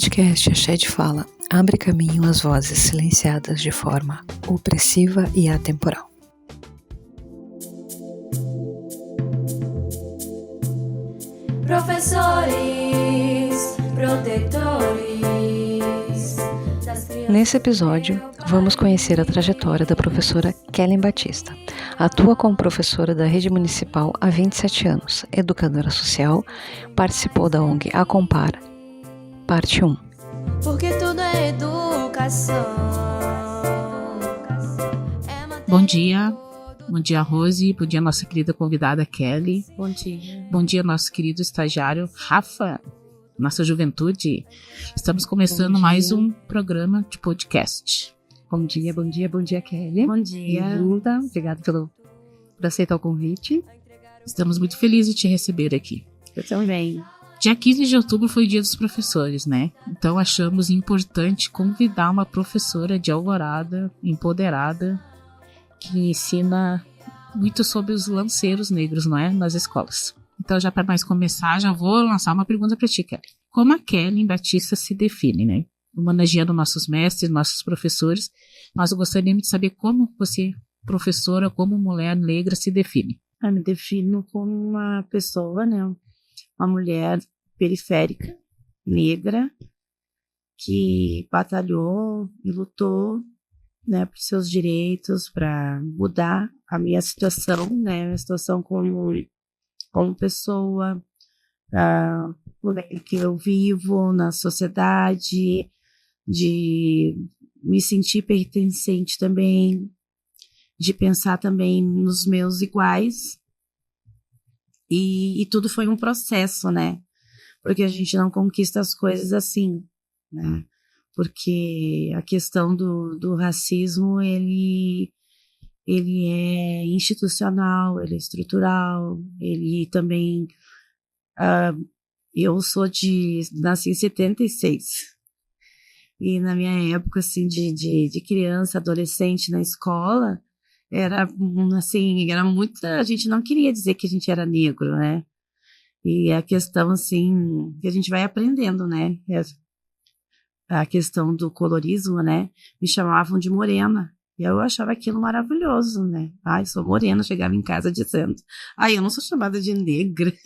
podcast Axé de Fala abre caminho às vozes silenciadas de forma opressiva e atemporal. Professores, protetores. Nesse episódio, vamos conhecer a trajetória da professora Kellen Batista. Atua como professora da Rede Municipal há 27 anos, educadora social, participou da ONG Acompar, parte 1. Porque tudo é educação. Bom dia Rose, bom dia nossa querida convidada Kelly. Bom dia. Bom dia nosso querido estagiário Rafa, nossa juventude. Estamos começando mais um programa de podcast. Bom dia Kelly. Bom dia. Bem-vinda, obrigada por aceitar o convite. Estamos muito felizes de te receber aqui. Eu também. Dia 15 de outubro foi o Dia dos Professores, né? Então achamos importante convidar uma professora de Alvorada, empoderada, que ensina muito sobre os lanceiros negros, não é? Nas escolas. Então, já para nós começar, já vou lançar uma pergunta para ti, Kelly. Como a Kellen Batista se define, né? Homenageando nossos mestres, nossos professores, nós gostaríamos de saber como você, professora, como mulher negra, se define. Eu me defino como uma pessoa, né? Uma mulher periférica, negra, que batalhou e lutou, né, por seus direitos, para mudar a minha situação, né? A situação como pessoa, o meio que eu vivo na sociedade, de me sentir pertencente também, de pensar também nos meus iguais. E tudo foi um processo, né? Porque a gente não conquista as coisas assim, né? Porque a questão do racismo, ele é institucional, ele é estrutural, ele também... eu nasci em 76, e na minha época, assim, de criança, adolescente na escola, era muito... A gente não queria dizer que a gente era negro, né? E a questão, assim, que a gente vai aprendendo, né? A questão do colorismo, né? Me chamavam de morena. E eu achava aquilo maravilhoso, né? Ai, sou morena, chegava em casa dizendo, ai, eu não sou chamada de negra.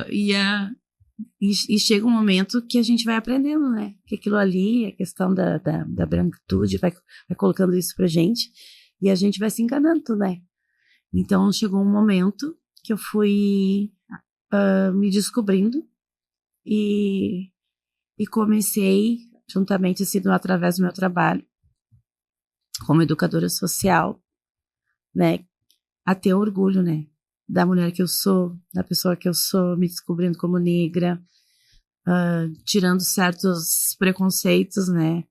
E chega um momento que a gente vai aprendendo, né? Que aquilo ali, a questão da branquitude, vai colocando isso pra gente, e a gente vai se enganando, né? Então, chegou um momento que eu fui me descobrindo e comecei, juntamente, assim, através do meu trabalho, como educadora social, né, a ter orgulho, né, da mulher que eu sou, da pessoa que eu sou, me descobrindo como negra, tirando certos preconceitos, né.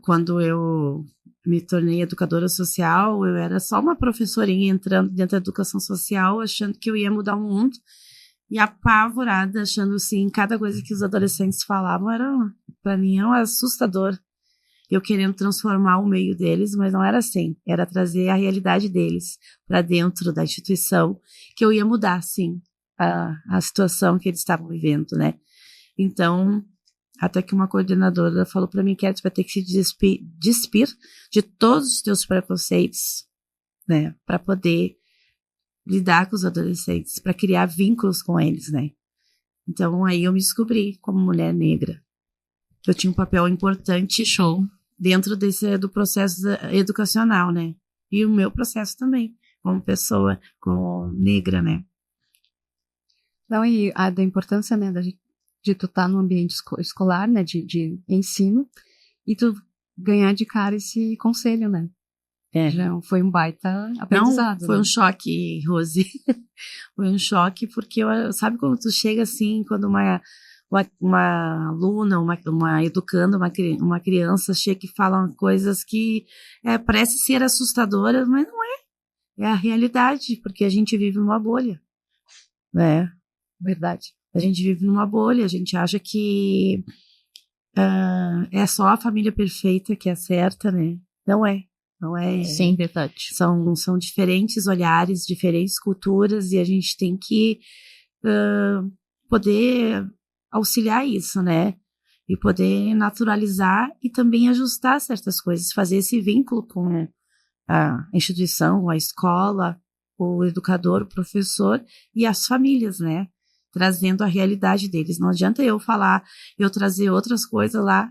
Quando eu me tornei educadora social, eu era só uma professorinha entrando dentro da educação social, achando que eu ia mudar o mundo, e apavorada, achando assim, cada coisa que os adolescentes falavam para mim era assustador. Eu querendo transformar o meio deles, mas não era assim. Era trazer a realidade deles para dentro da instituição, que eu ia mudar, sim, a situação que eles estavam vivendo, né? Então, até que uma coordenadora falou para mim que tu vai ter que se despir de todos os teus preconceitos, né? Para poder lidar com os adolescentes, para criar vínculos com eles, né? Então, aí eu me descobri como mulher negra. Eu tinha um papel importante, Show, dentro do processo educacional, né? E o meu processo também, como pessoa, como negra, né? Então, e da importância, né, de tu estar no ambiente escolar, né, de ensino, e tu ganhar de cara esse conselho, né? Já foi um baita aprendizado. Não, foi um choque, Rose. Foi um choque, porque sabe quando tu chega assim, quando uma aluna, uma educanda, uma criança chega e fala coisas que parece ser assustadoras, mas não é. É a realidade, porque a gente vive numa bolha, né? Verdade. A gente vive numa bolha, a gente acha que é só a família perfeita que é certa, né? Não é. Não é. Sim, verdade. São diferentes olhares, diferentes culturas, e a gente tem que poder auxiliar isso, né? E poder naturalizar e também ajustar certas coisas, fazer esse vínculo com a instituição, a escola, o educador, o professor e as famílias, né? Trazendo a realidade deles. Não adianta eu trazer outras coisas lá,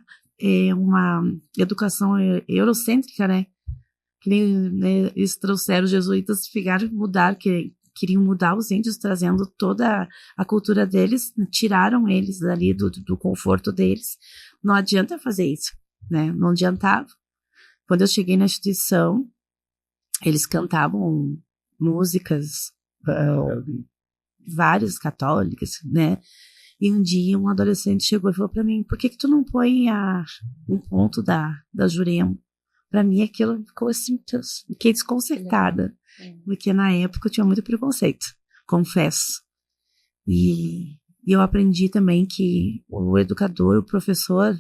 uma educação eurocêntrica, né? Que nem, né, eles trouxeram, os jesuítas queriam mudar os índios, trazendo toda a cultura deles, tiraram eles dali do conforto deles. Não adianta fazer isso, né? Não adiantava. Quando eu cheguei na instituição, eles cantavam músicas, várias católicas, né? E um dia um adolescente chegou e falou para mim: por que tu não põe um ponto da Jurema? Para mim aquilo ficou assim, fiquei desconcertada, porque na época eu tinha muito preconceito, confesso. E eu aprendi também que o educador, o professor,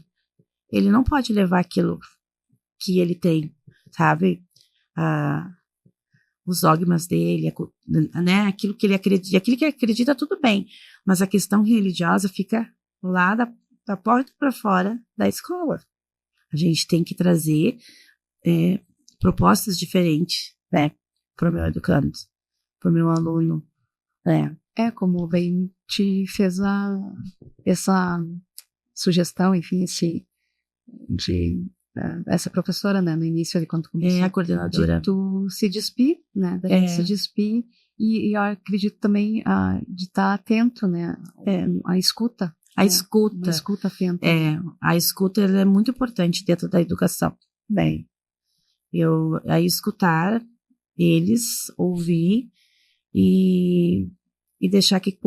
ele não pode levar aquilo que ele tem, sabe? Os dogmas dele, né? Aquilo que ele acredita, tudo bem, mas a questão religiosa fica lá da porta para fora da escola. A gente tem que trazer propostas diferentes, né, para o meu educando, para o meu aluno, né. Como bem te fez essa sugestão, enfim, essa professora, né, no início ali, quando começou, a coordenadora, de tu se despir, né, da gente se despir, e eu acredito também de estar atento, né, a escuta. A escuta. Uma escuta atenta. A escuta ela é muito importante dentro da educação, né. Escutar eles, ouvir e deixar que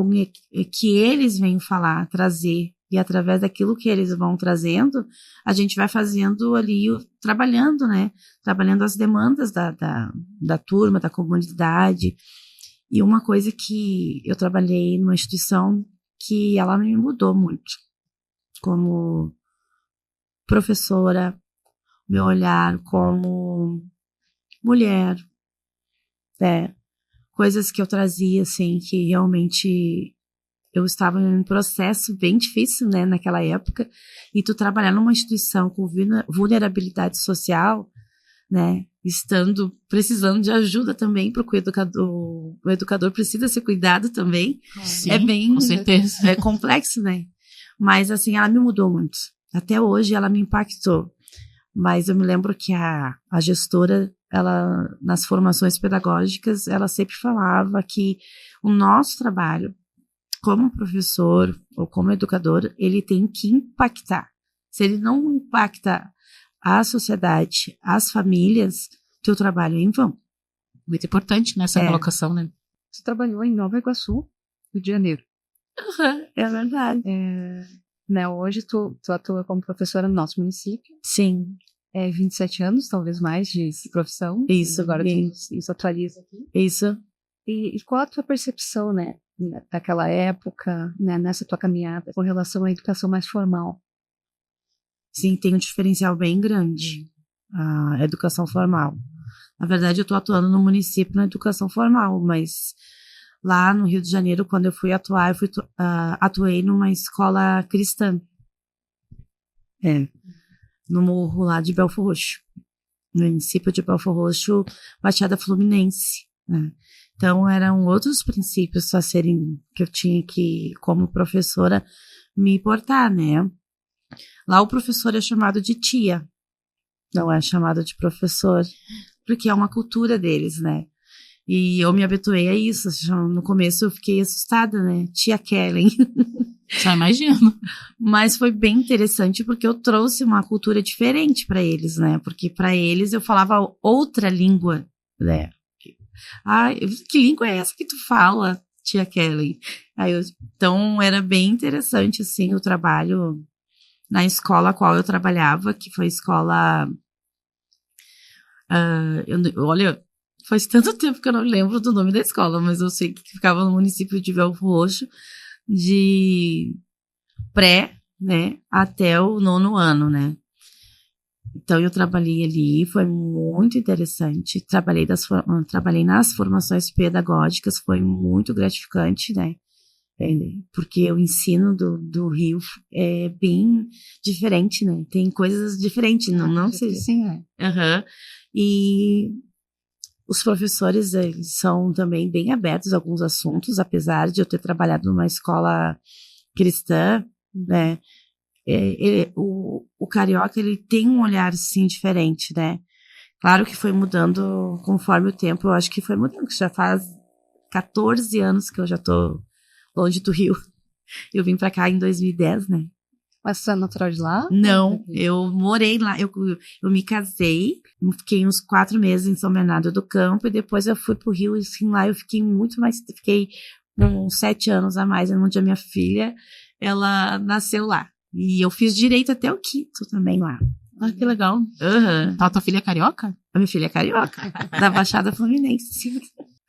eles venham falar, trazer, e através daquilo que eles vão trazendo, a gente vai fazendo ali, trabalhando, né? Trabalhando as demandas da turma, da comunidade. E uma coisa que eu trabalhei numa instituição que ela me mudou muito, como professora, meu olhar como mulher, né? Coisas que eu trazia, assim, que realmente eu estava em um processo bem difícil, né, naquela época, e tu trabalhar numa instituição com vulnerabilidade social, né, precisando de ajuda também, porque o educador precisa ser cuidado também. Sim, com certeza. É complexo, né, mas assim, ela me mudou muito, até hoje ela me impactou, mas eu me lembro que a gestora, ela, nas formações pedagógicas, ela sempre falava que o nosso trabalho como professor ou como educador, ele tem que impactar. Se ele não impacta a sociedade, as famílias, teu trabalho é em vão. Muito importante nessa colocação, né? Você trabalhou em Nova Iguaçu, Rio de Janeiro. É verdade. Né, hoje tu atua como professora no nosso município. Sim. 27 anos, talvez mais, de profissão. Isso. Agora isso atualiza aqui. Isso. E qual a tua percepção, né, daquela época, né, nessa tua caminhada, com relação à educação mais formal? Sim, tem um diferencial bem grande, a educação formal. Na verdade, eu estou atuando no município na educação formal, mas lá no Rio de Janeiro, quando eu fui atuar, atuei numa escola cristã. No morro lá de Belford Roxo, no município de Belford Roxo, Baixada Fluminense, né? Então, eram outros princípios que eu tinha que, como professora, me portar, né? Lá o professor é chamado de tia, não é chamado de professor, porque é uma cultura deles, né? E eu me habituei a isso. No começo eu fiquei assustada, né? Tia Kellen. Só imagino. Mas foi bem interessante porque eu trouxe uma cultura diferente para eles, né? Porque para eles eu falava outra língua, né? Que língua é essa que tu fala, tia Kelly? Então era bem interessante, assim, o trabalho na escola a qual eu trabalhava, que foi a escola... olha, faz tanto tempo que eu não lembro do nome da escola, mas eu sei que ficava no município de Belford Roxo, de pré, né, até o 9º ano, né? Então, eu trabalhei ali, foi muito interessante. Trabalhei nas formações pedagógicas, foi muito gratificante, né? entende? Porque o ensino do Rio é bem diferente, né? Tem coisas diferentes, não sei. Sim, é. Aham. E os professores, eles são também bem abertos a alguns assuntos, apesar de eu ter trabalhado numa escola cristã, né? O carioca, ele tem um olhar, assim, diferente, né? Claro que foi mudando conforme o tempo, eu acho que foi mudando, que já faz 14 anos que eu já tô longe do Rio. Eu vim pra cá em 2010, né? Mas você é natural de lá? Não, eu morei lá, eu me casei, fiquei uns 4 meses em São Bernardo do Campo, e depois eu fui pro Rio, e assim, lá eu fiquei fiquei uns 7 anos a mais, onde a minha filha, ela nasceu lá. E eu fiz direito até o 5º também lá. Ah, que legal. Uhum. Tá, tua filha é carioca? A minha filha é carioca, da Baixada Fluminense.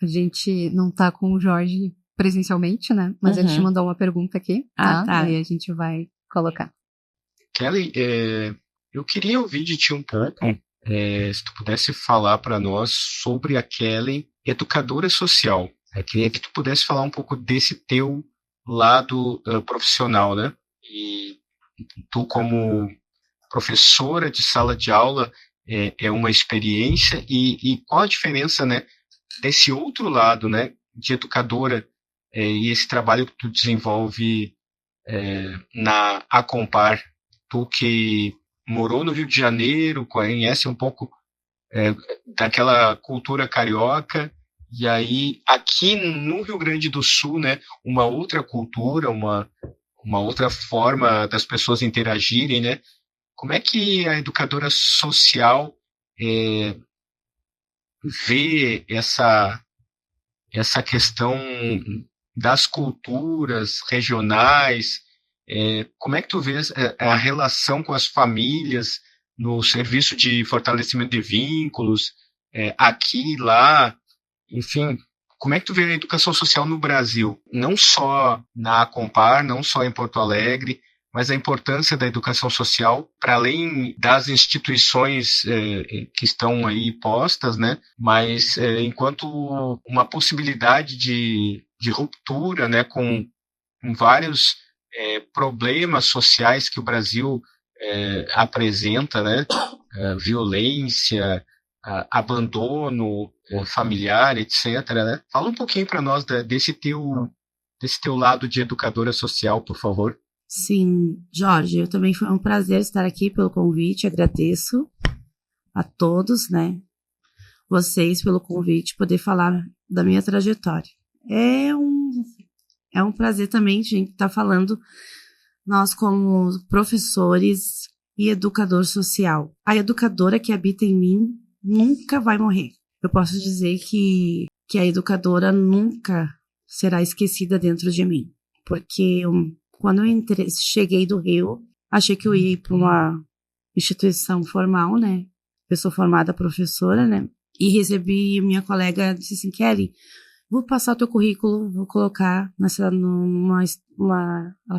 A gente não tá com o Jorge presencialmente, né? Mas ele te mandou uma pergunta aqui, tá? Tá. Aí a gente vai colocar. Kelly, eu queria ouvir de ti um pouco, se tu pudesse falar para nós sobre a Kelly, educadora social. Queria que tu pudesse falar um pouco desse teu lado profissional, né? E tu, como professora de sala de aula, é uma experiência, e qual a diferença, né, desse outro lado, né, de educadora, e esse trabalho que tu desenvolve na Acompar, tu que morou no Rio de Janeiro, conhece um pouco daquela cultura carioca, e aí aqui no Rio Grande do Sul, né, uma outra cultura, uma outra forma das pessoas interagirem, né? Como é que a educadora social vê essa questão das culturas regionais? Como é que tu vês a relação com as famílias no serviço de fortalecimento de vínculos, aqui, lá, enfim, como é que tu vê a educação social no Brasil? Não só na Acompar, não só em Porto Alegre, mas a importância da educação social, para além das instituições que estão aí postas, né? Mas enquanto uma possibilidade de ruptura, né, com vários problemas sociais que o Brasil apresenta, né? Violência, abandono familiar, etc., né? Fala um pouquinho para nós desse teu lado de educadora social, por favor. Sim, Jorge, eu também foi um prazer estar aqui pelo convite, agradeço a todos, né, vocês pelo convite, poder falar da minha trajetória. É um prazer também a gente estar falando, nós como professores e educador social. A educadora que habita em mim nunca vai morrer. Eu posso dizer que a educadora nunca será esquecida dentro de mim, porque quando eu cheguei do Rio, achei que eu ia ir para uma instituição formal, né? Eu sou formada professora, né? E recebi, minha colega disse assim, Kelly, vou passar o teu currículo, vou colocar ela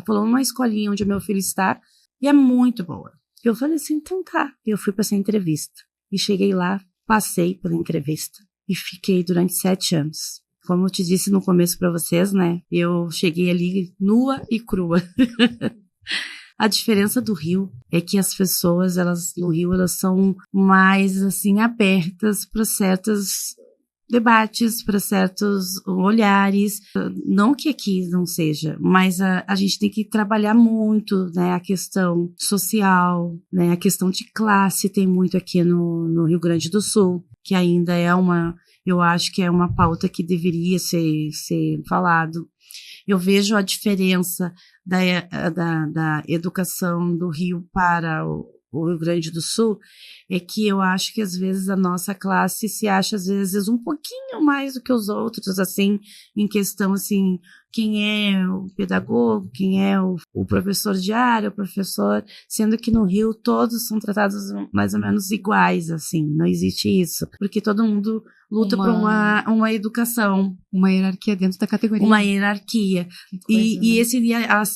falou, numa escolinha onde meu filho está, e é muito boa. Eu falei assim, então tá. Eu fui para essa entrevista. E cheguei lá, passei pela entrevista. E fiquei durante 7 anos. Como eu te disse no começo para vocês, né? Eu cheguei ali nua e crua. A diferença do Rio é que as pessoas, no Rio, elas são mais, assim, abertas para certos debates, para certos olhares. Não que aqui não seja, mas a gente tem que trabalhar muito, né? A questão social, né? A questão de classe tem muito aqui no Rio Grande do Sul, que ainda eu acho que é uma pauta que deveria ser falado. Eu vejo a diferença da educação do Rio para o Rio Grande do Sul, é que eu acho que às vezes a nossa classe se acha às vezes um pouquinho mais do que os outros, assim, em questão, assim, quem é o pedagogo, quem é o professor de área, o professor, sendo que no Rio todos são tratados mais ou menos iguais, assim, não existe isso, porque todo mundo luta por uma educação. Uma hierarquia dentro da categoria. Uma hierarquia. E esse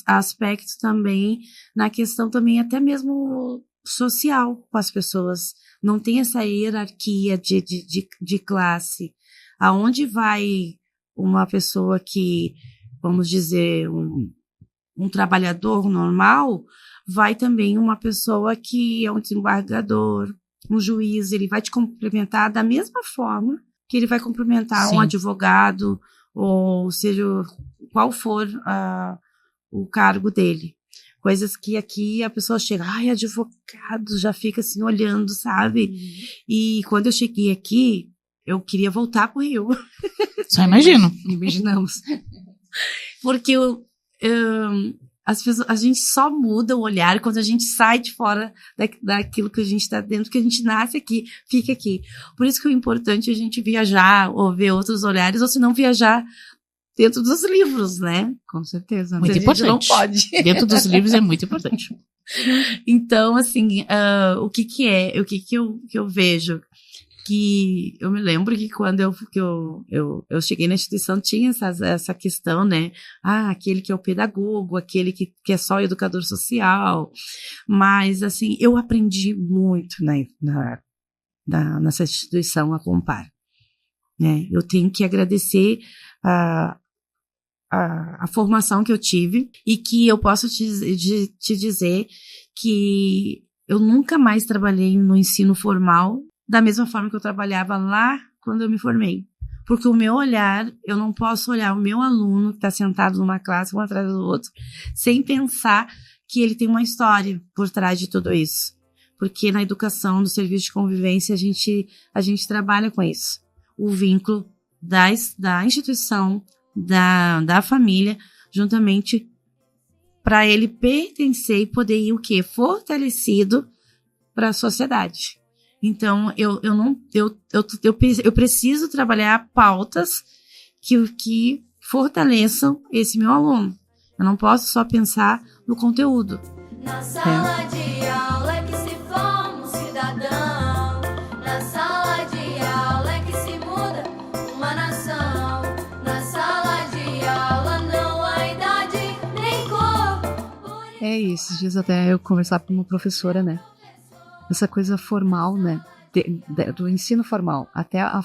aspecto também, na questão também até mesmo social com as pessoas. Não tem essa hierarquia de classe. Aonde vai uma pessoa que vamos dizer, um trabalhador normal, vai também uma pessoa que é um desembargador, um juiz, ele vai te cumprimentar da mesma forma que ele vai cumprimentar Sim. um advogado, ou seja, qual for o cargo dele. Coisas que aqui a pessoa chega, ai, advogado, já fica assim olhando, sabe? E quando eu cheguei aqui, eu queria voltar pro Rio. Só imagino. Imaginamos. Porque as pessoas, a gente só muda o olhar quando a gente sai de fora daquilo que a gente está dentro, que a gente nasce aqui, fica aqui. Por isso que o importante é a gente viajar, ou ver outros olhares, ou se não viajar dentro dos livros, né? Com certeza. Muito A gente importante. não pode. Dentro dos livros é muito importante. Então, assim, o que eu vejo? Que eu me lembro que quando eu cheguei na instituição tinha essa questão, né? Aquele que é o pedagogo, aquele que é só educador social. Mas, assim, eu aprendi muito nessa instituição, a Compar. Né? Eu tenho que agradecer a formação que eu tive e que eu posso te dizer que eu nunca mais trabalhei no ensino formal da mesma forma que eu trabalhava lá quando eu me formei. Porque o meu olhar, eu não posso olhar o meu aluno que está sentado numa classe, um atrás do outro, sem pensar que ele tem uma história por trás de tudo isso. Porque na educação, no serviço de convivência, a gente trabalha com isso. O vínculo da instituição, da família, juntamente para ele pertencer e poder ir o quê? Fortalecido para a sociedade. Então, eu preciso trabalhar pautas que fortaleçam esse meu aluno. Eu não posso só pensar no conteúdo. Na sala de aula é que se forma um cidadão. Na sala de aula é que se muda uma nação. Na sala de aula não há idade nem cor. É isso, esses dias até eu conversava com uma professora, né? Essa coisa formal, né? Do ensino formal, até a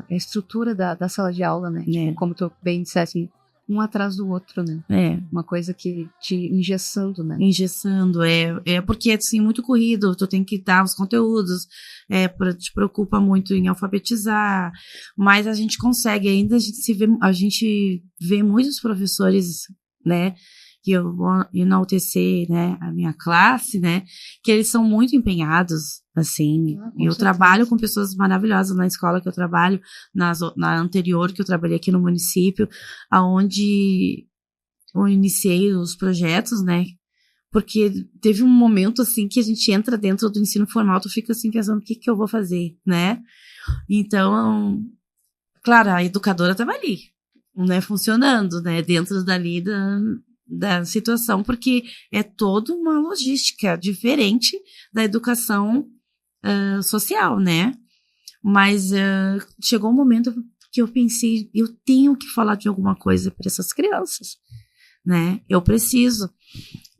estrutura da sala de aula, né? Tipo, como tu bem disseste, um atrás do outro, né? Uma coisa que te engessando, né? Engessando, porque é assim, muito corrido, tu tem que dar os conteúdos, te preocupa muito em alfabetizar, mas a gente consegue, ainda a gente vê muitos professores, né? Que eu vou enaltecer, né, a minha classe, né, que eles são muito empenhados, assim, eu trabalho com pessoas maravilhosas na escola que eu trabalho, na anterior que eu trabalhei aqui no município, aonde eu iniciei os projetos, né, porque teve um momento, assim, que a gente entra dentro do ensino formal, tu fica, assim, pensando, o que eu vou fazer, né, então, claro, a educadora estava ali, né, funcionando, né, dentro dali da situação, porque é toda uma logística diferente da educação social, né? Mas chegou um momento que eu pensei, eu tenho que falar de alguma coisa para essas crianças, né? Eu preciso.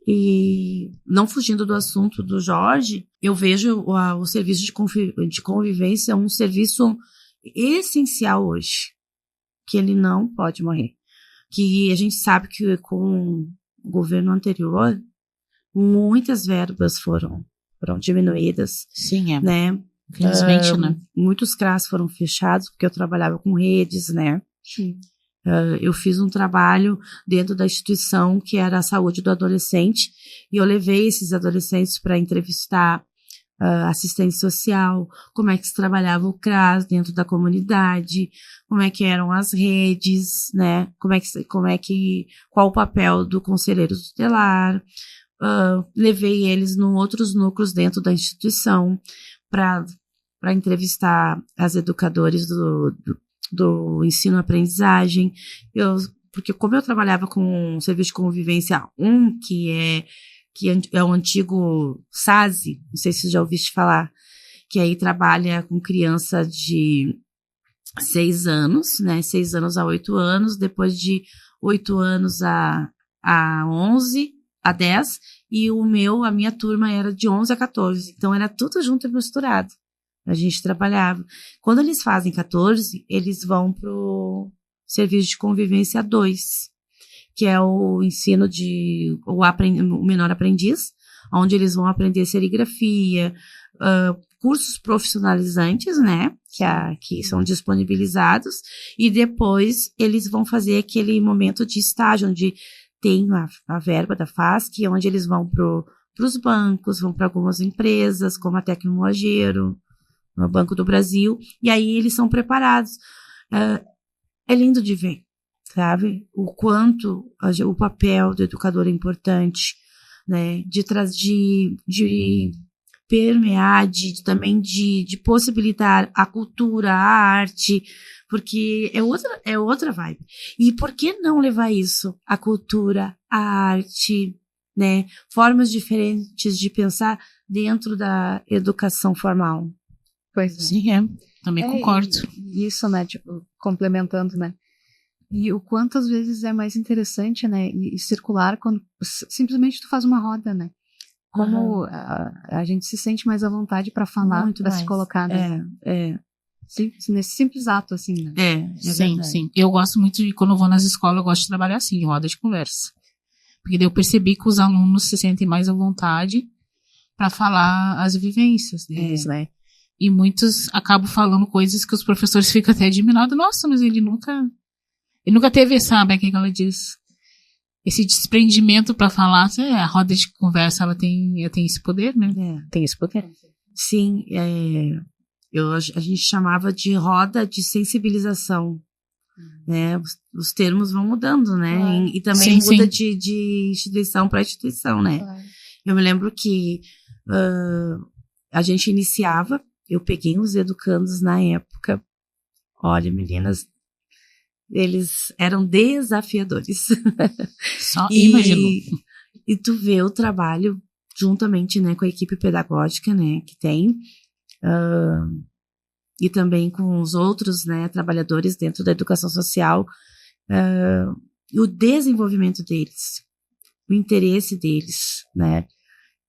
E não fugindo do assunto do Jorge, eu vejo o serviço de convivência um serviço essencial hoje, que ele não pode morrer. Que a gente sabe que com o governo anterior, muitas verbas foram diminuídas. Sim, né? Infelizmente, né? Muitos CRAs foram fechados, porque eu trabalhava com redes, né? Sim. Eu fiz um trabalho dentro da instituição que era a saúde do adolescente, e eu levei esses adolescentes para entrevistar assistente social, como é que se trabalhava o CRAS dentro da comunidade, como é que eram as redes, né? Qual o papel do conselheiro tutelar. Levei eles em outros núcleos dentro da instituição para entrevistar as educadoras do ensino-aprendizagem. Porque como eu trabalhava com o serviço de convivência 1, que é o antigo SASE, não sei se você já ouviste falar, que aí trabalha com criança de 6 anos, né, 6 anos a 8 anos, depois de 8 anos a 11, a 10, e a minha turma era de 11 a 14, então era tudo junto e misturado, a gente trabalhava. Quando eles fazem 14, eles vão pro serviço de convivência 2, que é o ensino de o menor aprendiz, onde eles vão aprender serigrafia, cursos profissionalizantes, né, que são disponibilizados, e depois eles vão fazer aquele momento de estágio, onde tem a verba da FASC, onde eles vão para os bancos, vão para algumas empresas, como a Tecnomoageiro, o Banco do Brasil, e aí eles são preparados. É lindo de ver, sabe? O quanto o papel do educador é importante, né? De permear, também de possibilitar a cultura, a arte, porque é outra vibe. E por que não levar isso? A cultura, a arte, né? Formas diferentes de pensar dentro da educação formal. Pois é. Sim, também concordo. E isso, né, tipo, complementando, né, e o quanto às vezes é mais interessante, né, e circular quando simplesmente tu faz uma roda, né, como a gente se sente mais à vontade para falar, para se colocar, né? Nesse simples ato, assim, né. Sim, sim. Eu gosto muito de, quando eu vou nas escolas, eu gosto de trabalhar assim, em roda de conversa. Porque daí eu percebi que os alunos se sentem mais à vontade para falar as vivências deles, né. E muitos acabam falando coisas que os professores ficam até admirados. Nossa, mas ele nunca teve, sabe, o que ela diz? Esse desprendimento para falar. A roda de conversa, ela tem esse poder, né? Tem esse poder. Sim, a gente chamava de roda de sensibilização. Né? Os termos vão mudando, né? Claro. E também Sim, muda sim. de instituição para instituição, né? Claro. Eu me lembro que a gente iniciava. Eu peguei os educandos na época. Olha, meninas, eles eram desafiadores. Só imagino. E tu vê o trabalho juntamente, né, com a equipe pedagógica, né, que tem, e também com os outros, né, trabalhadores dentro da educação social, e o desenvolvimento deles, o interesse deles, né.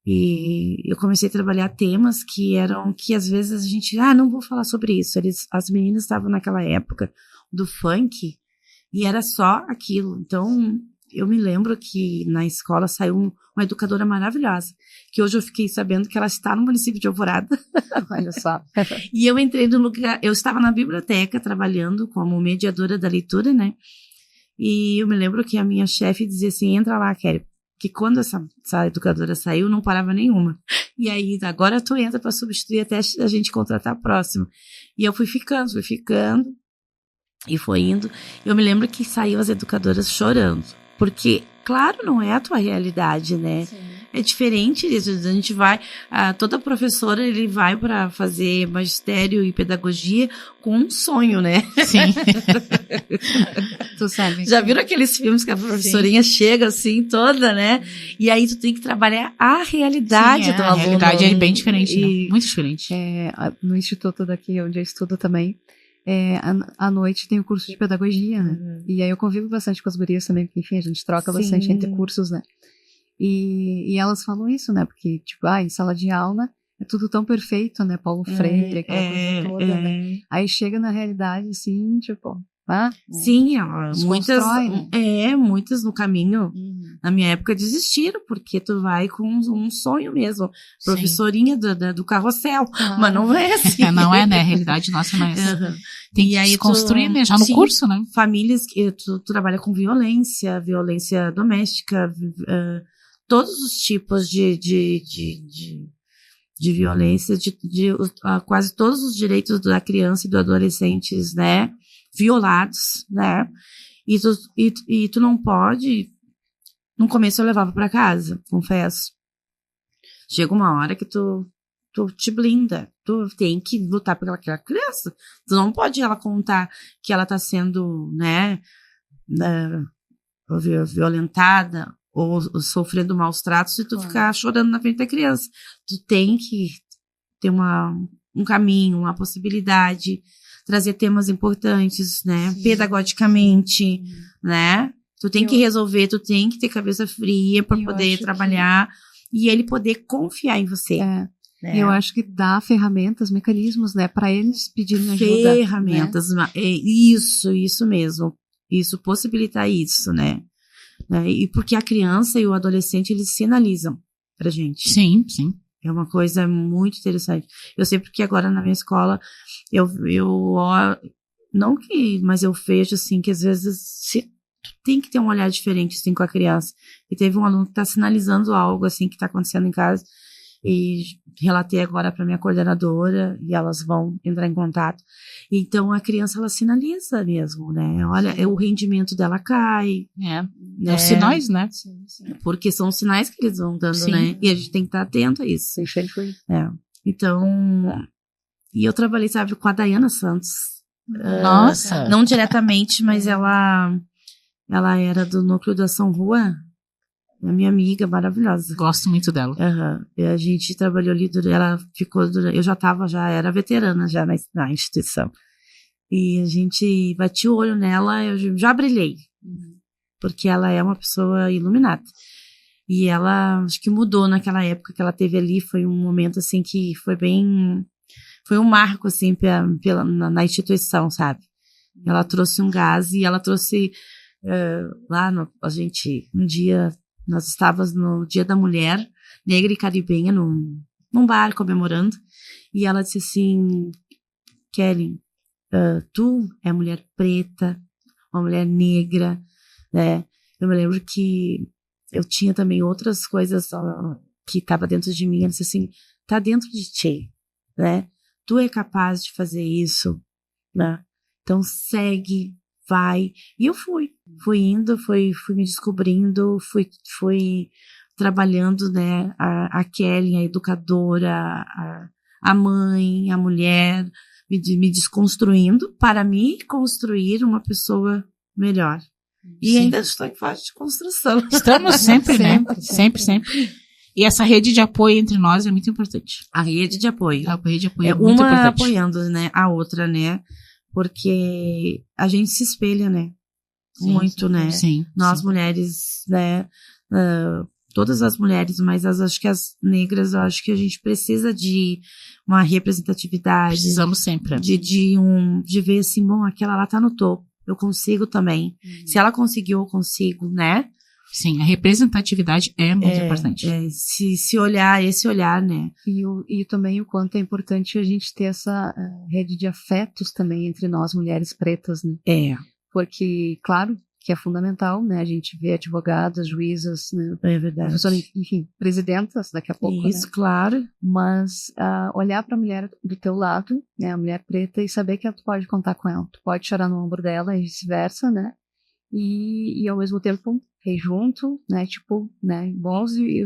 E eu comecei a trabalhar temas que às vezes a gente, não vou falar sobre isso. As meninas estavam naquela época do funk e era só aquilo. Então, eu me lembro que na escola saiu uma educadora maravilhosa, que hoje eu fiquei sabendo que ela está no município de Alvorada. Olha só. E eu entrei no lugar, eu estava na biblioteca trabalhando como mediadora da leitura, né? E eu me lembro que a minha chefe dizia assim, entra lá, Kelly. Que quando essa educadora saiu, não parava nenhuma. E aí, agora tu entra para substituir até a gente contratar a próxima. E eu fui ficando, e foi indo. Eu me lembro que saíam as educadoras chorando. Porque, claro, não é a tua realidade, né? Sim. É diferente disso. A gente vai, toda professora, ele vai para fazer magistério e pedagogia com um sonho, né? Sim. Tu sabe. Já viram aqueles filmes que a professorinha chega assim, toda, né? E aí tu tem que trabalhar a realidade do aluno. A realidade é bem diferente, né? Muito diferente. No instituto daqui, onde eu estudo também, à noite tem o curso de pedagogia, né? E aí eu convivo bastante com as gurias também, porque, enfim, a gente troca bastante entre cursos, né? E elas falam isso, né? Porque, tipo, em sala de aula é tudo tão perfeito, né? Paulo Freire, aquela coisa toda, né? Aí chega na realidade, assim, tipo... Sim, muitas no caminho, na minha época, desistiram, porque tu vai com um sonho mesmo. Professorinha do carrossel, mas não é assim. Não é, né? A realidade nossa não é assim. Tem que se construir, né? Já no curso, né? Famílias que tu trabalha com violência doméstica, todos os tipos de violência, quase todos os direitos da criança e do adolescente, né? Violados, né? E tu não pode. No começo eu levava pra casa, confesso. Chega uma hora que tu te blinda. Tu tem que lutar por aquela criança. Tu não pode ela contar que ela tá sendo, né, violentada ou sofrendo maus tratos e tu ficar chorando na frente da criança. Tu tem que ter um caminho, uma possibilidade, trazer temas importantes, né? Sim. Pedagogicamente, né? Tu tem que resolver, tu tem que ter cabeça fria para poder trabalhar e ele poder confiar em você. E eu acho que dá ferramentas, mecanismos, né? Para eles pedirem ajuda. Ferramentas, né? Isso mesmo. Isso, possibilitar isso, né? né? E porque a criança e o adolescente, eles sinalizam pra gente. Sim, sim. É uma coisa muito interessante. Eu sei porque agora na minha escola, não que, mas eu vejo assim, que às vezes tem que ter um olhar diferente assim com a criança. E teve um aluno que está sinalizando algo assim que está acontecendo em casa, e relatei agora para minha coordenadora, e elas vão entrar em contato. Então a criança, ela sinaliza mesmo, né? Olha, o rendimento dela cai. É os sinais, né? Porque são os sinais que eles vão dando, Sim. né? E a gente tem que estar atento a isso. Então, e eu trabalhei, sabe, com a Dayana Santos. Nossa. Não diretamente, mas ela era do núcleo da Ação Rua. A minha amiga maravilhosa. Gosto muito dela. E a gente trabalhou ali, ela ficou, eu já era veterana já na instituição. E a gente batia o olho nela, eu já brilhei. Porque ela é uma pessoa iluminada. E ela, acho que mudou naquela época que ela teve ali, foi um momento assim que foi um marco assim na instituição, sabe? Ela trouxe um gás e ela trouxe um dia, nós estávamos no Dia da Mulher Negra e Caribenha num bar comemorando, e ela disse assim: Kelly, tu é mulher preta, uma mulher negra, né? Eu me lembro que eu tinha também outras coisas que estavam dentro de mim. Ela disse assim: tá dentro de ti, né? Tu é capaz de fazer isso, né? Então segue, vai. E eu fui indo, fui me descobrindo, fui trabalhando, né? A Kelly, a educadora, a mãe, a mulher, me desconstruindo para me construir uma pessoa melhor. E ainda estou em fase de construção. Estamos sempre, né? Sempre. E essa rede de apoio entre nós é muito importante. A rede de apoio. A rede de apoio é uma muito importante. apoiando, né, a outra, né? Porque a gente se espelha, né? Muito, né? Sim. Nós mulheres, né? Todas as mulheres, mas acho que as negras, eu acho que a gente precisa de uma representatividade. Precisamos sempre. De ver assim, bom, aquela lá tá no topo. Eu consigo também. Se ela conseguiu, eu consigo, né? Sim, a representatividade é muito importante. Se olhar, esse olhar, né? E também o quanto é importante a gente ter essa rede de afetos também entre nós, mulheres pretas, né? Porque, claro, que é fundamental, né? A gente vê advogadas, juízas, né? É verdade. Enfim, presidentas daqui a pouco, isso, né? claro. Mas olhar para a mulher do teu lado, né? A mulher preta, e saber que tu pode contar com ela. Tu pode chorar no ombro dela e vice-versa, né? E ao mesmo tempo ir junto, né? Tipo, né? Bons e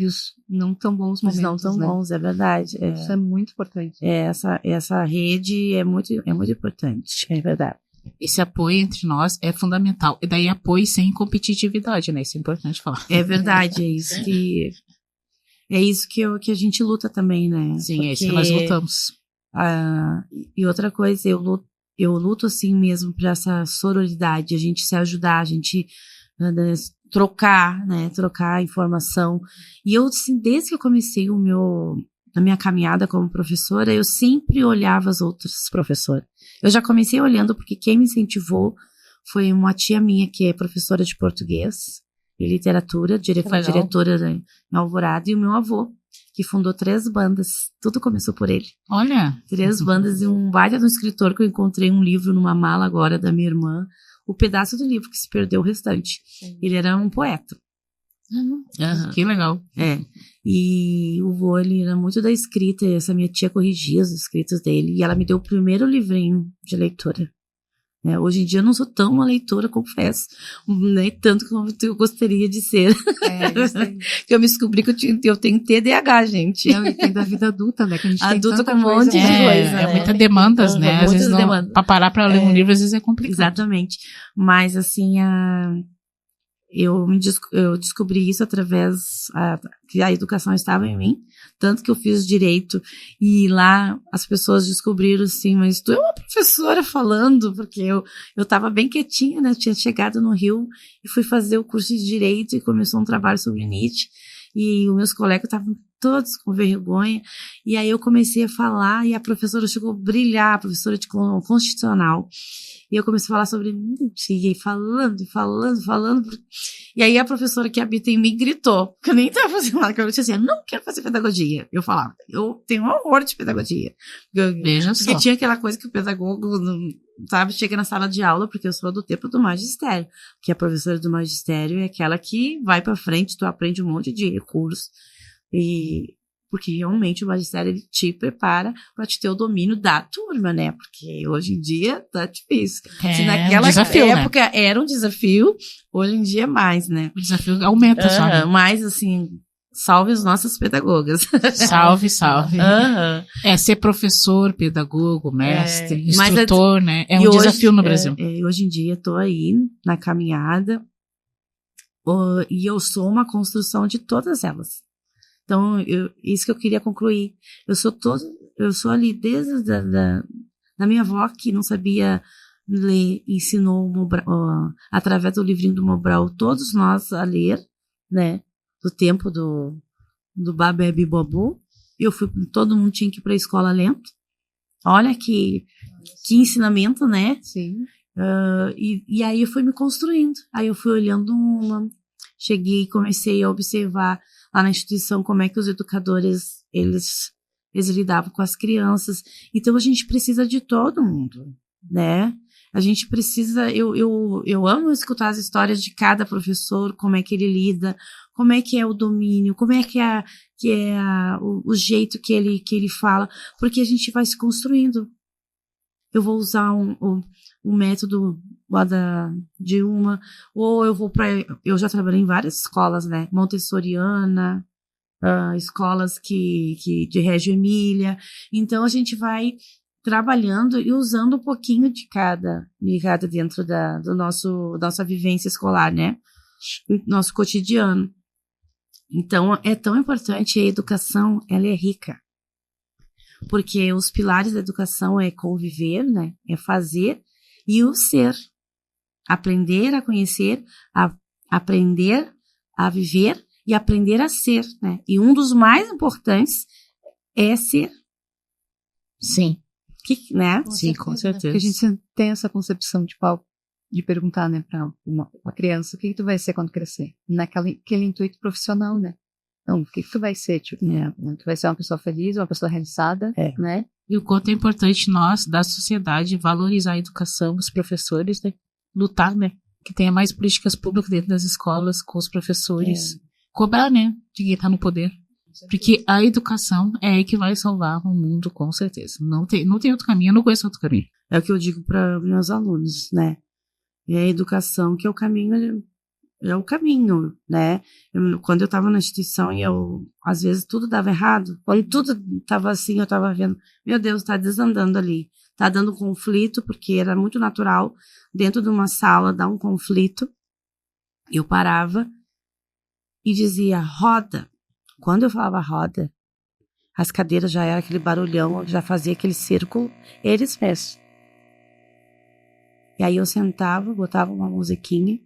os não tão bons momentos, não tão bons, é verdade. Isso é muito importante. Essa rede é muito importante, é verdade. Esse apoio entre nós é fundamental. E daí apoio sem competitividade, né? Isso é importante falar. É verdade, é isso que a gente luta também, né? Sim, é isso que nós lutamos. E outra coisa, eu luto assim mesmo por essa sororidade, a gente se ajudar, a gente trocar informação. E eu, assim, desde que eu comecei na minha caminhada como professora, eu sempre olhava as outras professoras. Eu já comecei olhando porque quem me incentivou foi uma tia minha, que é professora de português e literatura, diretora em Alvorada, e o meu avô, que fundou 3 bandas. Tudo começou por ele. Olha! 3 bandas e um baita do escritor, que eu encontrei um livro numa mala agora da minha irmã, o pedaço do livro que se perdeu, o restante. Ele era um poeta. Que legal. E o vô, ele era muito da escrita, e essa minha tia corrigia os escritos dele, e ela me deu o primeiro livrinho de leitura. Hoje em dia eu não sou tão uma leitora, confesso, né, tanto como eu gostaria de ser. Eu me descobri que eu tenho TDAH, gente. E tem da vida adulta, né? Que a gente tem adulta tanta com um monte de coisa, né? Muitas demandas, né? Às vezes pra parar pra ler um livro, às vezes é complicado. Exatamente. Mas, assim, eu descobri isso através que a educação estava em mim, tanto que eu fiz direito, e lá as pessoas descobriram assim, mas tu é uma professora falando, porque eu estava bem quietinha, né? Eu tinha chegado no Rio e fui fazer o curso de direito, e começou um trabalho sobre Nietzsche, e os meus colegas estavam todos com vergonha. E aí eu comecei a falar e a professora chegou a brilhar, a professora de constitucional. E eu comecei a falar sobre mentira, e falando. E aí a professora que habita em mim gritou, que eu nem estava fazendo nada, que eu disse assim, eu não quero fazer pedagogia. Eu falava, eu tenho um horror de pedagogia. Veja só. Porque tinha aquela coisa que o pedagogo, sabe, chega na sala de aula, porque eu sou do tempo do magistério, que a professora do magistério é aquela que vai para frente, tu aprende um monte de recursos, e porque realmente o magistério ele te prepara para te ter o domínio da turma, né? Porque hoje em dia tá difícil. Se naquela desafio, época era um desafio, hoje em dia é mais, né? O desafio aumenta só, né? Mas assim, salve as nossas pedagogas. Salve. Ser professor, pedagogo, mestre, instrutor, né? É um desafio no Brasil. Hoje em dia eu tô aí na caminhada e eu sou uma construção de todas elas. Então, isso que eu queria concluir. Eu sou ali desde da minha avó, que não sabia ler, ensinou através do livrinho do Mobral, todos nós a ler, do tempo do Babé Bobu. Todo mundo tinha que ir para a escola lendo. Olha que ensinamento, né? Sim. E aí eu fui me construindo. Aí eu fui olhando cheguei e comecei a observar lá na instituição como é que os educadores, eles lidavam com as crianças. Então a gente precisa de todo mundo, né? A gente precisa, eu amo escutar as histórias de cada professor, como é que ele lida, como é que é o domínio, como é que é o jeito que ele fala, porque a gente vai se construindo. Eu vou usar um método lá de uma, ou eu já trabalhei em várias escolas, né, montessoriana, escolas de Reggio Emília, então a gente vai trabalhando e usando um pouquinho de cada dentro do nossa vivência escolar, né, nosso cotidiano. Então é tão importante, a educação, ela é rica, porque os pilares da educação é conviver, né, é fazer, e o ser, aprender a conhecer, aprender a viver e aprender a ser, né? E um dos mais importantes é ser. Sim. Né? Sim, com certeza. Porque a gente tem essa concepção de perguntar, né, para uma criança, o que tu vai ser quando crescer? Naquele intuito profissional, né? Então, o que tu vai ser? Tipo, tu vai ser uma pessoa feliz, uma pessoa realizada, né? E o quanto é importante nós, da sociedade, valorizar a educação, os professores, né? Lutar, né? Que tenha mais políticas públicas dentro das escolas, com os professores. Cobrar, né? De quem tá no poder. Porque a educação é aí que vai salvar o mundo, com certeza. Não tem outro caminho, eu não conheço outro caminho. É o que eu digo para meus alunos, né? É a educação que é o caminho, né? Quando eu estava na instituição e às vezes tudo dava errado, quando tudo estava assim, eu estava vendo, meu Deus, está desandando ali, está dando conflito, porque era muito natural dentro de uma sala dar um conflito. Eu parava e dizia, roda. Quando eu falava roda, as cadeiras já era aquele barulhão, já fazia aquele círculo, eles mesmos. E aí eu sentava, botava uma musiquinha,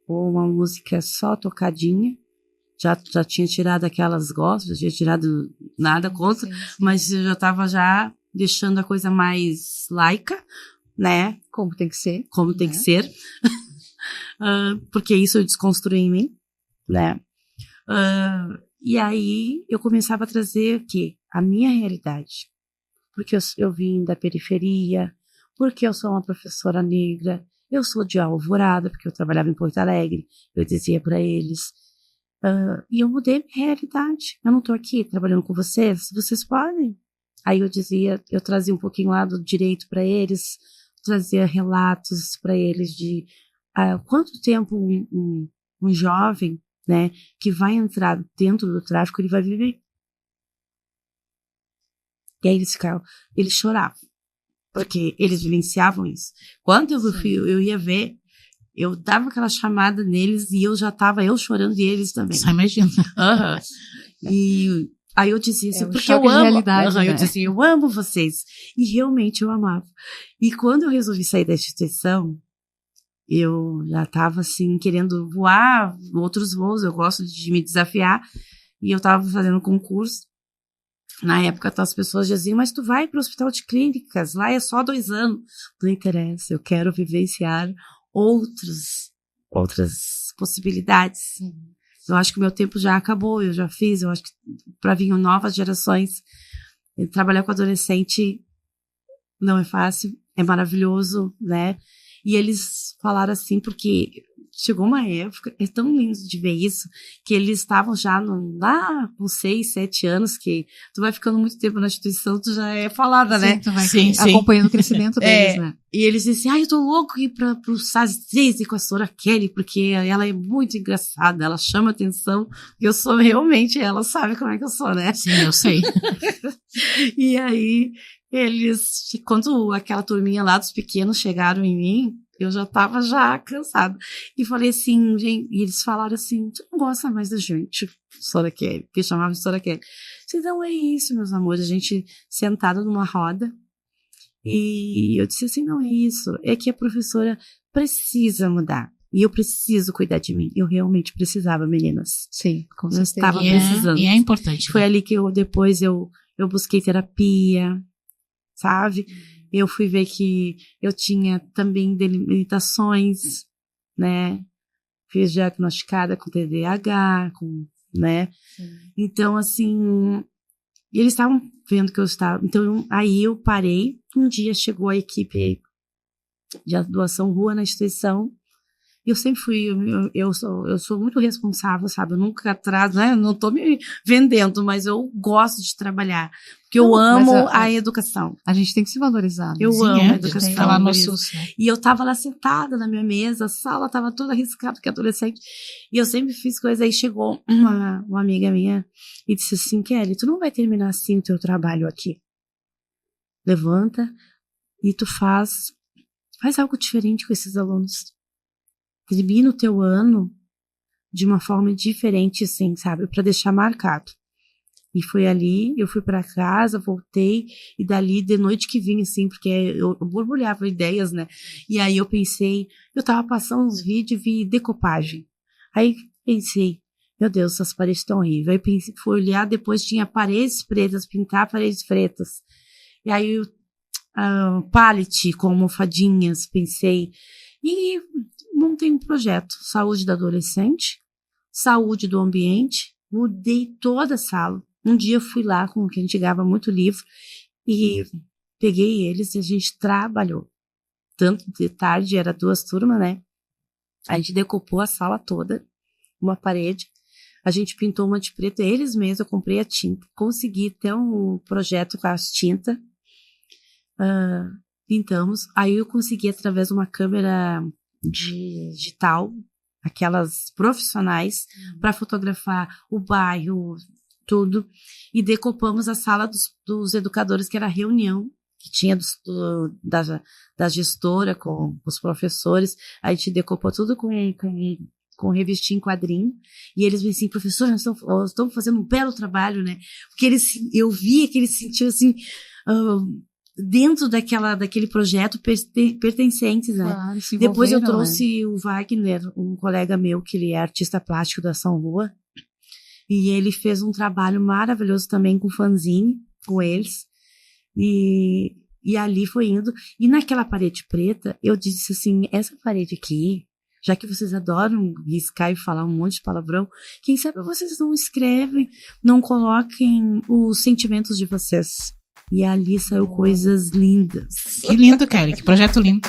ou uma música só tocadinha, já tinha tirado aquelas gostas, já tinha tirado nada contra, sim. Mas eu já estava já deixando a coisa mais laica, né? Como tem que ser. Como tem que ser. Porque isso eu desconstruí em mim, né? E aí eu começava a trazer o quê? A minha realidade. Porque eu vim da periferia, porque eu sou uma professora negra, eu sou de Alvorada, porque eu trabalhava em Porto Alegre, eu dizia para eles, e eu mudei minha realidade. Eu não estou aqui trabalhando com vocês podem. Aí eu trazia um pouquinho lá do direito para eles, trazia relatos para eles de quanto tempo um jovem, né, que vai entrar dentro do tráfico, ele vai viver. E aí eles choravam, porque eles vivenciavam isso. Quando eu ia ver, eu dava aquela chamada neles e eu já estava chorando e eles também. Só imagina. E aí eu dizia assim, porque eu amo. Né? Eu dizia, eu amo vocês. E realmente eu amava. E quando eu resolvi sair da instituição, eu já estava assim, querendo voar outros voos, eu gosto de me desafiar. e eu tava fazendo concurso. Na época, as pessoas diziam, mas tu vai para o hospital de clínicas, lá é só 2 anos. Não interessa, eu quero vivenciar outras possibilidades. Eu acho que o meu tempo já acabou, eu já fiz, eu acho que para vir novas gerações, trabalhar com adolescente não é fácil, é maravilhoso, né? E eles falaram assim, porque chegou uma época, é tão lindo de ver isso, que eles estavam já lá com 6, 7 anos, que tu vai ficando muito tempo na instituição, tu já é falada, né? Tu vai acompanhando o crescimento deles, né? E eles dizem assim, eu tô louco ir pro SAS 13 com a Sra. Kelly, porque ela é muito engraçada, ela chama atenção, eu sou realmente, ela sabe como é que eu sou, né? Sim, eu sei. E aí, quando aquela turminha lá dos pequenos chegaram em mim, eu já tava cansada. E falei assim, gente, e eles falaram assim, tu não gosta mais da gente, Sra. Kelly, que chamavam de Sra. Kelly. Então é isso, meus amores, a gente sentado numa roda, e eu disse assim, não é isso, é que a professora precisa mudar, e eu preciso cuidar de mim. Eu realmente precisava, meninas. Sim, com certeza. Eu estava precisando. E é importante. Foi ali que depois eu busquei terapia, sabe? Eu fui ver que eu tinha também limitações, né? Fiz diagnosticada com TDAH, né? Então, assim, eles estavam vendo que eu estava... Então, aí eu parei. Um dia chegou a equipe de doação rua na instituição. Eu sempre fui... Eu sou muito responsável, sabe? Eu nunca atraso, né? Não tô me vendendo, mas eu gosto de trabalhar. Porque eu amo a educação. A gente tem que se valorizar. Né? Eu amo a educação. Tá lá no SUS, né? E eu tava lá sentada na minha mesa, a sala tava toda arriscada, porque é adolescente. E eu sempre fiz coisa. Aí chegou uma amiga minha e disse assim, Kelly, tu não vai terminar assim o teu trabalho aqui. Levanta e tu faz algo diferente com esses alunos. Termina o teu ano de uma forma diferente, assim, sabe? Para deixar marcado. E foi ali, eu fui para casa, voltei, e dali, de noite que vinha, assim, porque eu borbulhava ideias, né? E aí eu pensei, eu tava passando uns vídeos e vi decopagem. Aí pensei, meu Deus, essas paredes estão horríveis. Aí pensei, fui olhar, depois tinha paredes pretas, pintar paredes pretas. E aí, pallet com almofadinhas, pensei. E montei um projeto, saúde do adolescente, saúde do ambiente, mudei toda a sala. Um dia eu fui lá, com que a gente ganhava muito livro, e peguei eles e a gente trabalhou. Tanto de tarde, era 2 turmas, né? A gente decopou a sala toda, uma parede, a gente pintou uma de preto, eles mesmos, eu comprei a tinta, consegui ter um projeto com as tintas, pintamos, aí eu consegui através de uma câmera digital, aquelas profissionais, para fotografar o bairro, tudo, e decopamos a sala dos educadores, que era a reunião que tinha da gestora com os professores. A gente decopou tudo com revistinha em quadrinho, e eles me assim, professor, nós estamos fazendo um belo trabalho, né? Porque eu via que eles sentiam assim, dentro daquele projeto pertencentes, né? Claro, depois eu trouxe, né, o Wagner, um colega meu, que ele é artista plástico da São Rua, e ele fez um trabalho maravilhoso também com fanzine, com eles, e ali foi indo, e naquela parede preta, eu disse assim, essa parede aqui, já que vocês adoram riscar e falar um monte de palavrão, quem sabe vocês não escrevem, não coloquem os sentimentos de vocês. E ali saiu coisas lindas. Que lindo, Kelly, que projeto lindo.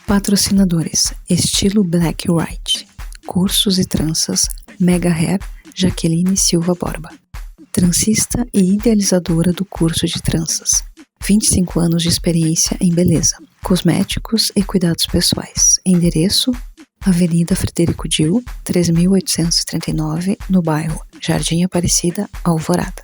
Patrocinadores: Estilo Black White, Cursos e Tranças, Mega Hair, Jaqueline Silva Borba. Transista e idealizadora do curso de tranças. 25 anos de experiência em beleza, cosméticos e cuidados pessoais. Endereço: Avenida Frederico Dil, 3.839, no bairro Jardim Aparecida, Alvorada.